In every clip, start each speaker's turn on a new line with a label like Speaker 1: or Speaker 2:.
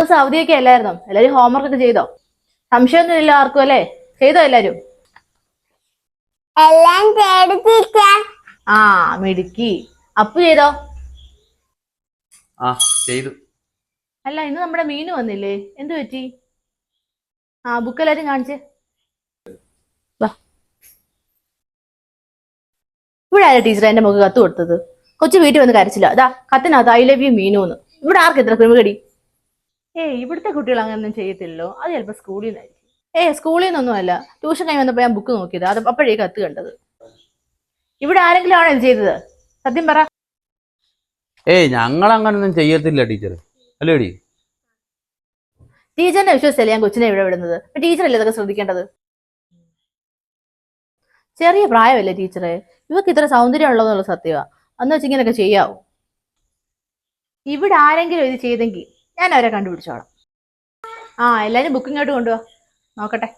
Speaker 1: ദിവസം അവധിയൊക്കെ അല്ലായിരുന്നോ? എല്ലാരും ഹോംവർക്ക് ഒക്കെ ചെയ്തോ? സംശയമൊന്നും ഇല്ല ആർക്കും അല്ലേ? ചെയ്തോ എല്ലാരും?
Speaker 2: എല്ലാം ചെയ്തു.
Speaker 1: ആ മിടുക്കി. അപ്പു ചെയ്തോ?
Speaker 3: ചെയ്തു.
Speaker 1: അല്ല, ഇന്ന് നമ്മുടെ മീനു വന്നില്ലേ? എന്തു പറ്റി? ബുക്ക് എല്ലാരും കാണിച്ചേ. ഇവിടാരാ ടീച്ചർ എന്റെ മുഖം കത്ത് കൊടുത്തത്? കൊച്ചു വീട്ടിൽ വന്ന് കരച്ചില്ല. അതാ കത്തിനകത്ത് ഐ ലവ് യു മീനു എന്ന്. ഇവിടെ ആർക്കും എത്ര ക്രിമികടി? ഇവിടുത്തെ കുട്ടികൾ അങ്ങനെയൊന്നും ചെയ്യത്തില്ലല്ലോ. അത് ചിലപ്പോ സ്കൂളിൽ നിന്നായിരിക്കും. സ്കൂളിൽ നിന്നൊന്നും അല്ല. ട്യൂഷൻ കഴിഞ്ഞ് വന്നപ്പോ ഞാൻ ബുക്ക് നോക്കിയത്. അത് അപ്പോഴേ കത്ത് കണ്ടത്. ഇവിടെ ആരെങ്കിലും ആണോ ഇത് ചെയ്തത്? സത്യം പറ.
Speaker 3: ഞങ്ങൾ അങ്ങനൊന്നും ചെയ്യത്തില്ല ടീച്ചർ. അല്ലേടി?
Speaker 1: ടീച്ചറിനെ വിശ്വസിച്ചല്ലേ ഞാൻ കൊച്ചിനെ ഇവിടെ വിടുന്നത്. ടീച്ചറല്ലേ ഇതൊക്കെ ശ്രദ്ധിക്കേണ്ടത്? ചെറിയ പ്രായമല്ലേ ടീച്ചറെ? ഇവർക്ക് ഇത്ര സൗന്ദര്യം ഉള്ളതെന്നുള്ള സത്യമാ. അന്ന് വെച്ച് ഇങ്ങനെയൊക്കെ ചെയ്യാവോ? ഇവിടെ ആരെങ്കിലും ഇത് ചെയ്തെങ്കിൽ ഞാൻ അവരെ കണ്ടുപിടിച്ചോളാം. എല്ലാരും ബുക്ക് ഇങ്ങോട്ട് കൊണ്ടുപോവാ, നോക്കട്ടെ.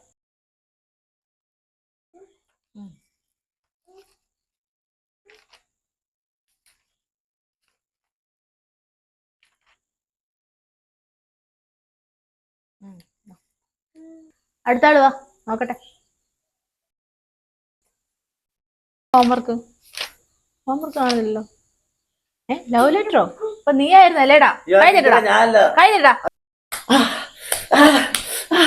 Speaker 1: അടുത്ത ആള് വാ, നോക്കട്ടെ. ഹോംവർക്ക് കാണുന്നില്ലല്ലോ. ലവ് ലെറ്ററോ? അപ്പൊ നീ ആയിരുന്നു അല്ലേടാ? കഴിഞ്ഞിട്ടാ